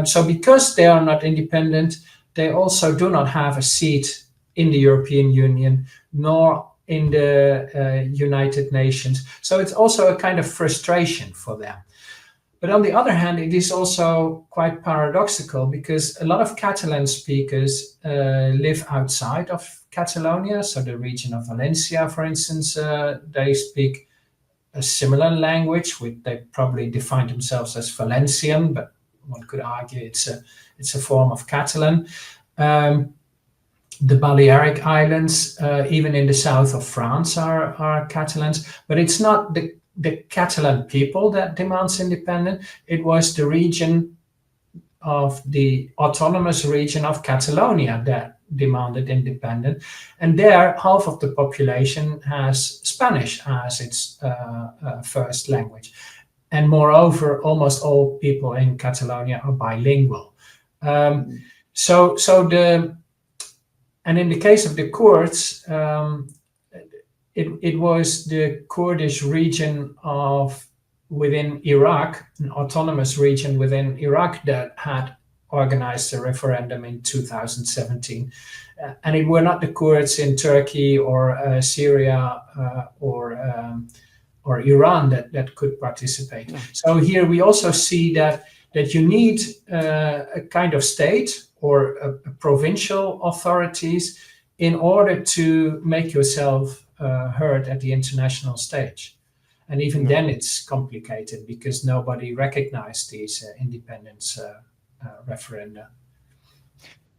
So because they are not independent, they also do not have a seat in the European Union, nor in the United Nations. So it's also a kind of frustration for them. But on the other hand, it is also quite paradoxical because a lot of Catalan speakers live outside of Catalonia. So the region of Valencia, for instance, they speak a similar language, which they probably define themselves as Valencian, but one could argue it's a form of Catalan. The Balearic Islands, even in the south of France, are Catalans, but it's not the Catalan people that demands independence. It was the region of the autonomous region of Catalonia that demanded independence, and there half of the population has Spanish as its first language, and moreover almost all people in Catalonia are bilingual. And in the case of the Kurds, it was the Kurdish region within Iraq, an autonomous region within Iraq, that had organized a referendum in 2017. And it were not the Kurds in Turkey or Syria or Iran that could participate. Yeah. So here we also see that you need a kind of state or a provincial authorities in order to make yourself heard at the international stage. And even then it's complicated because nobody recognized these independence referenda.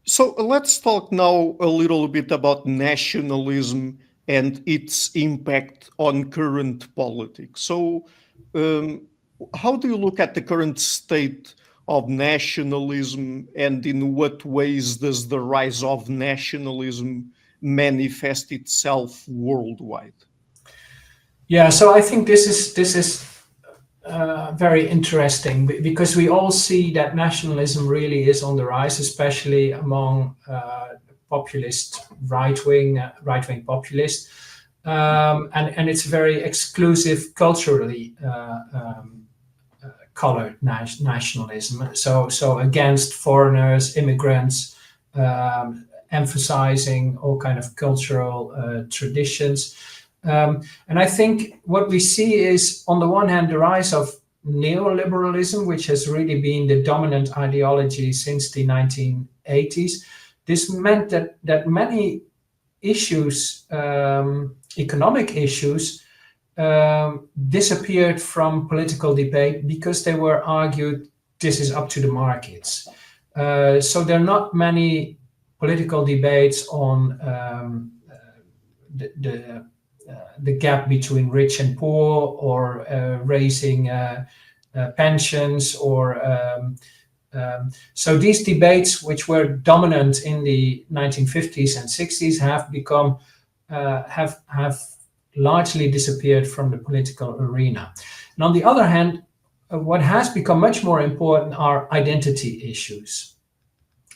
So let's talk now a little bit about nationalism and its impact on current politics. So how do you look at the current state of nationalism, and in what ways does the rise of nationalism manifest itself worldwide? Yeah, so I think this is very interesting because we all see that nationalism really is on the rise, especially among populist right-wing populists, and it's very exclusive culturally colored nationalism. So against foreigners, immigrants, emphasizing all kind of cultural traditions. And I think what we see is, on the one hand, the rise of neoliberalism, which has really been the dominant ideology since the 1980s. This meant that many issues, economic issues, disappeared from political debate because they were argued this is up to the markets. So there are not many political debates on the gap between rich and poor, or raising pensions, or so these debates, which were dominant in the 1950s and 60s, have become have largely disappeared from the political arena. And on the other hand, what has become much more important are identity issues.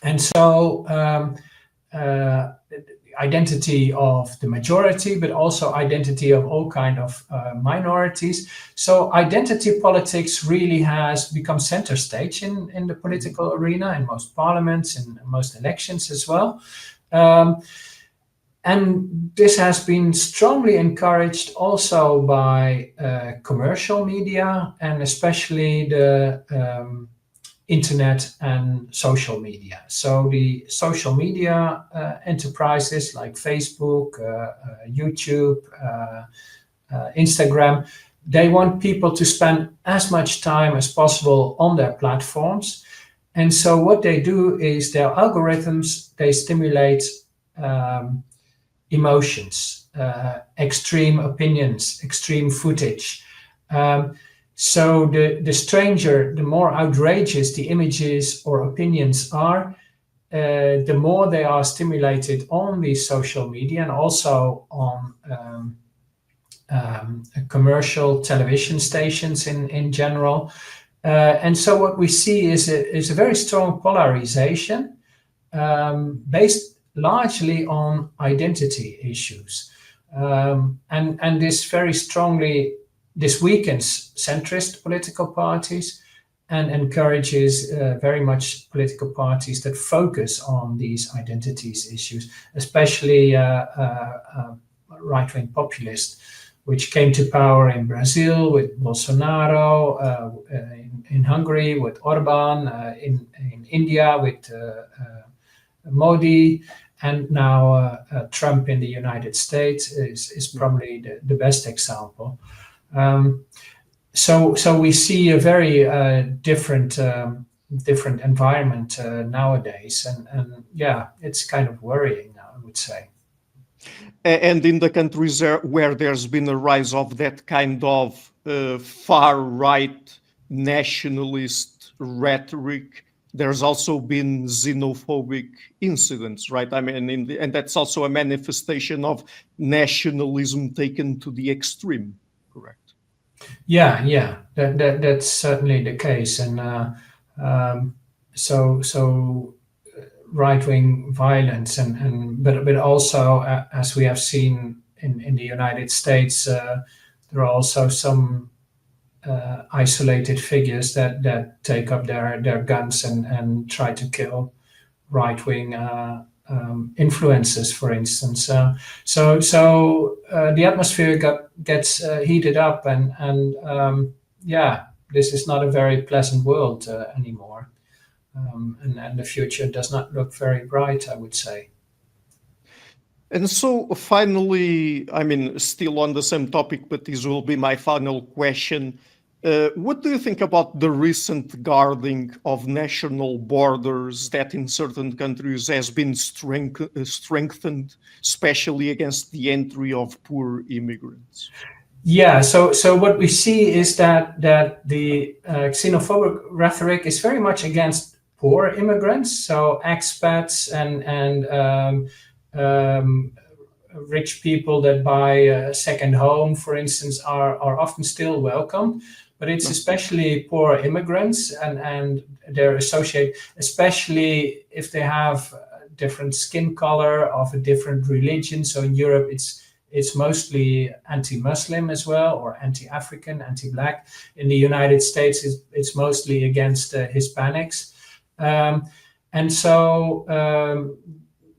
And so identity of the majority, but also identity of all kind of minorities. So identity politics really has become center stage in the political arena, in most parliaments, in most elections as well. And this has been strongly encouraged also by commercial media, and especially the internet and social media. So the social media enterprises like Facebook, YouTube, Instagram, they want people to spend as much time as possible on their platforms. And so what they do is their algorithms, they stimulate emotions, extreme opinions, extreme footage. So the stranger, the more outrageous the images or opinions are, the more they are stimulated on these social media and also on commercial television stations in general. And so what we see is a very strong polarization based largely on identity issues. And this weakens centrist political parties and encourages very much political parties that focus on these identities issues, especially right-wing populists, which came to power in Brazil with Bolsonaro, in Hungary with Orban, in India with Modi, and now Trump in the United States is probably the best example. So we see a very different environment nowadays, and yeah, it's kind of worrying, I would say. And in the countries where there's been a rise of that kind of far-right nationalist rhetoric, there's also been xenophobic incidents, right? I mean, and that's also a manifestation of nationalism taken to the extreme, correct? Yeah, that's certainly the case, and so right-wing violence, but also as we have seen in the United States, there are also some isolated figures that take up their guns and try to kill right-wing influences, for instance. So the atmosphere gets heated up, and yeah, this is not a very pleasant world anymore, and the future does not look very bright, I would say. And so finally, I mean, still on the same topic, but this will be my final question. What do you think about the recent guarding of national borders that in certain countries has been strengthened, especially against the entry of poor immigrants? Yeah, so what we see is that the xenophobic rhetoric is very much against poor immigrants, so expats and rich people that buy a second home, for instance, are often still welcome. But it's especially poor immigrants, and they're associated, especially if they have a different skin color, of a different religion. So in Europe, it's mostly anti-Muslim as well, or anti-African, anti-Black. In the United States, it's mostly against Hispanics. And so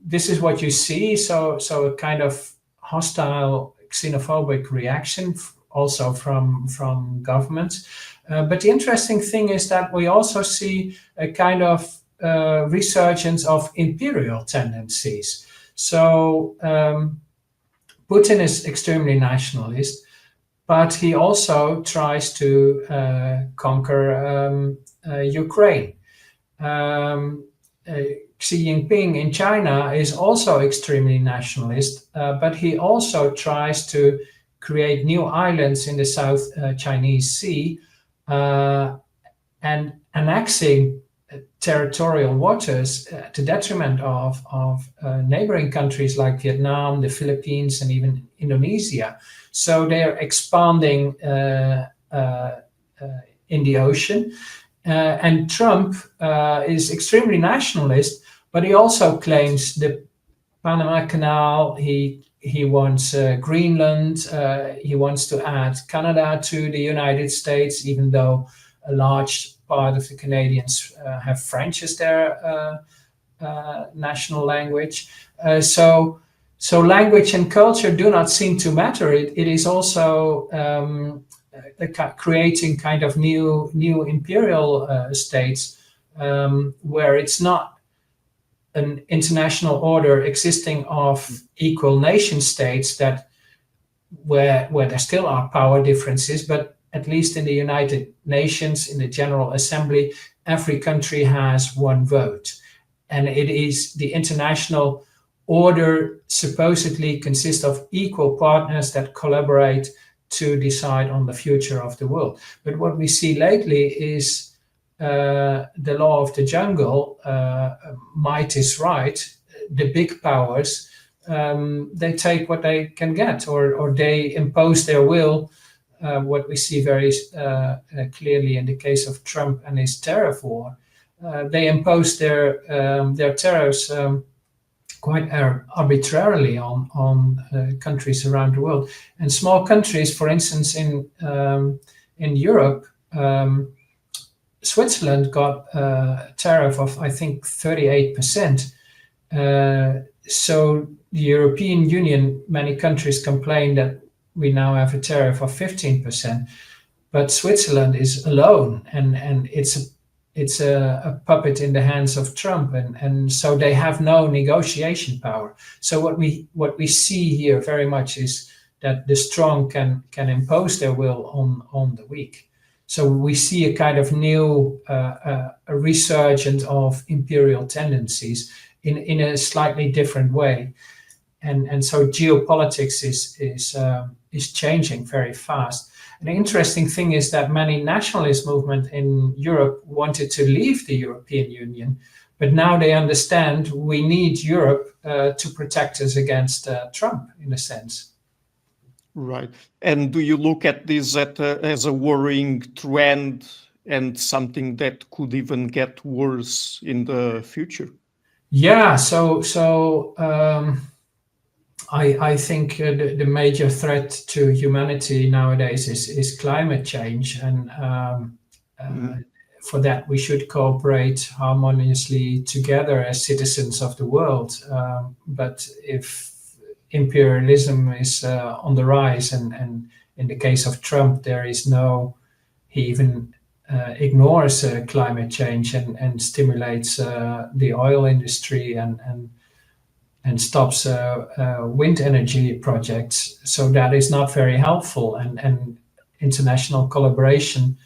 this is what you see. So a kind of hostile, xenophobic reaction also from governments. But the interesting thing is that we also see a kind of resurgence of imperial tendencies. So Putin is extremely nationalist, but he also tries to conquer Ukraine. Xi Jinping in China is also extremely nationalist, but he also tries to create new islands in the South Chinese Sea and annexing territorial waters to detriment of neighboring countries like Vietnam, the Philippines, and even Indonesia. So they're expanding in the ocean. And Trump is extremely nationalist, but he also claims the Panama Canal. He wants Greenland. He wants to add Canada to the United States, even though a large part of the Canadians have French as their national language. So language and culture do not seem to matter. It is also creating kind of new imperial states where it's not an international order existing of equal nation states that where there still are power differences, but at least in the United Nations, in the General Assembly, every country has one vote. And it is the international order supposedly consists of equal partners that collaborate to decide on the future of the world. But what we see lately is the law of the jungle, might is right. The big powers, they take what they can get, or they impose their will. What we see very clearly in the case of Trump and his tariff war, they impose their tariffs quite arbitrarily on countries around the world. And small countries, for instance, in Europe, Switzerland got a tariff of, I think, 38%. So the European Union, many countries complain that we now have a tariff of 15%, but Switzerland is alone, and it's a puppet in the hands of Trump, and so they have no negotiation power. So what we see here very much is that the strong can impose their will on the weak. So we see a kind of new a resurgence of imperial tendencies in a slightly different way, and so geopolitics is changing very fast. An interesting thing is that many nationalist movements in Europe wanted to leave the European Union, but now they understand we need Europe to protect us against Trump, in a sense. Right. And do you look at this as a worrying trend and something that could even get worse in the future? Yeah. So I think the major threat to humanity nowadays is climate change, and for that we should cooperate harmoniously together as citizens of the world. But if imperialism is on the rise, and in the case of Trump, he even ignores climate change and stimulates the oil industry and stops wind energy projects. So that is not very helpful, and international collaboration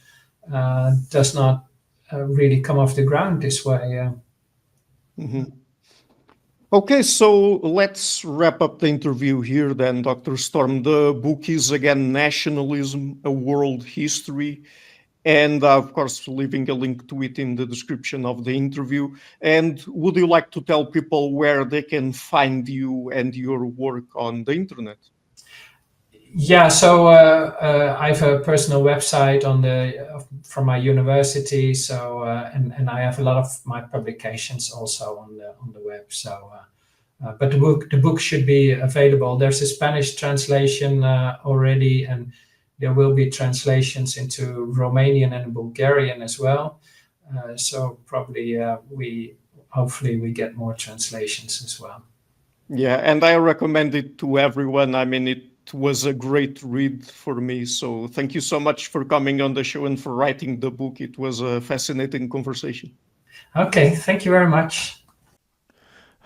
does not really come off the ground this way. Okay, so let's wrap up the interview here then, Dr. Storm. The book is again Nationalism, A World History. And of course, leaving a link to it in the description of the interview. And would you like to tell people where they can find you and your work on the internet? Yeah, so I have a personal website from my university. So and I have a lot of my publications also on the web. So, but the book should be available. There's a Spanish translation already, and there will be translations into Romanian and Bulgarian as well. So probably hopefully we get more translations as well. Yeah, and I recommend it to everyone. I mean, it was a great read for me. So thank you so much for coming on the show and for writing the book. It was a fascinating conversation. Okay, thank you very much.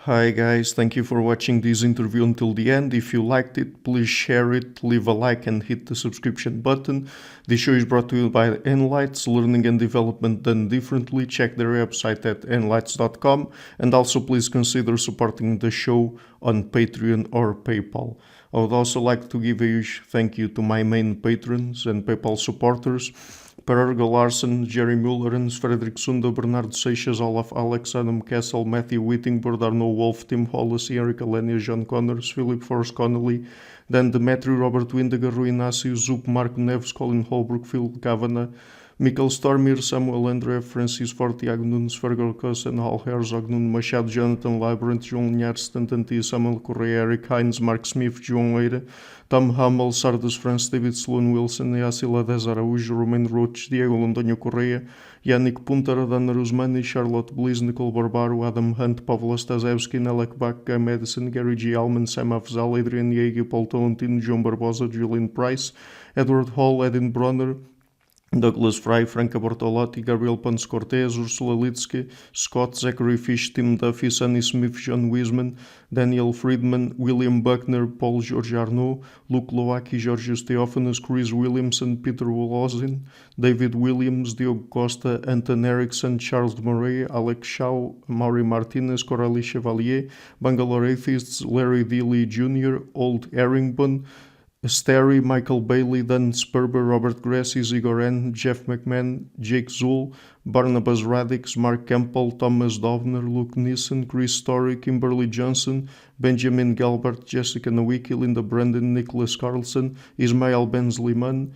Hi guys, thank you for watching this interview until the end. If you liked it, please share it, leave a like and hit the subscription button. This show is brought to you by Enlights, learning and development done differently. Check their website at enlights.com, and also please consider supporting the show on Patreon or PayPal. I would also like to give a huge thank you to my main patrons and PayPal supporters: Per Ergo Larsen, Jerry Mullerens, Frederick Sunda, Bernardo Seixas, Olaf Alex, Adam Kessel, Matthew Whittingbird, Arno Wolf, Tim Hollis, Eric Alenia, John Connors, Philip Forrest Connolly, Dan Demetri, Robert Windiger, Rui Inácio, Zup, Marco Neves, Colin Holbrook, Phil Kavanagh, Michael Stormir, Samuel André, Francis Ford, Tiago Nunes, Fergal Cossen, Hal Herzog, Nuno Machado, Jonathan Librant, João Linhares, Stantanti, Samuel Correia, Eric Hines, Mark Smith, João Eira, Tom Hummel, Sardas France, David Sloan Wilson, Yacila Dez Araújo, Romain Roach, Diego Londonho Correia, Yannick Punter, Adana Rusmani, Charlotte Bliss, Nicole Barbaro, Adam Hunt, Pavlo Stasevski, Nelek Bach, Guy Madison, Gary G. Allman, Sam Afzal, Adrian Yeager, Paul Tolentino, João Barbosa, Julian Price, Edward Hall, Edin Bronner, Douglas Fry, Franca Bortolotti, Gabriel Ponce Cortez, Ursula Litsky, Scott, Zachary Fish, Tim Duffy, Sonny Smith, John Wiseman, Daniel Friedman, William Buckner, Paul George Arnaud, Luke Loaki, Georgios Theophanos, Chris Williamson, Peter Wolozin, David Williams, Diogo Costa, Anton Erickson, Charles Murray, Alex Shaw, Maury Martinez, Coralie Chevalier, Bangalore Atheists, Larry Dealey Jr., Old Erringbon, Sterry, Michael Bailey, Dan Sperber, Robert Grassi, Igor N., Jeff McMahon, Jake Zool, Barnabas Radix, Mark Campbell, Thomas Dovner, Luke Nissen, Chris Story, Kimberly Johnson, Benjamin Galbert, Jessica Nowicki, Linda Brandon, Nicholas Carlson, Ismael Benzliman,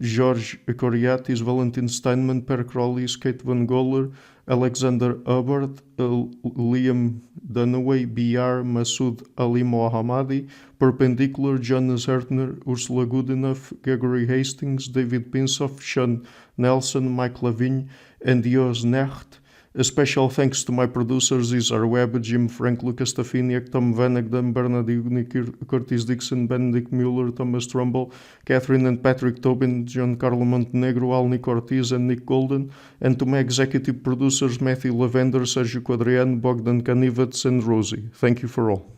George Coriatis, Valentin Steinman, Per Crowley, Kate Van Goller, Alexander Hubbard, Liam Dunaway, BR, Masood Ali Mohammadi, Perpendicular, Jonas Hertner, Ursula Goodenough, Gregory Hastings, David Pinsoff, Sean Nelson, Mike Lavigne, and Dios Necht. A special thanks to my producers, Isar Webb, Jim Frank, Lucas Stafiniak, Tom Vanagdam, Bernard Ugnik, Curtis Dixon, Benedict Mueller, Thomas Trumbull, Catherine and Patrick Tobin, John Carlo Montenegro, Alnick Ortiz, and Nick Golden, and to my executive producers, Matthew Lavender, Sergio Quadriano, Bogdan Kanivets, and Rosie. Thank you for all.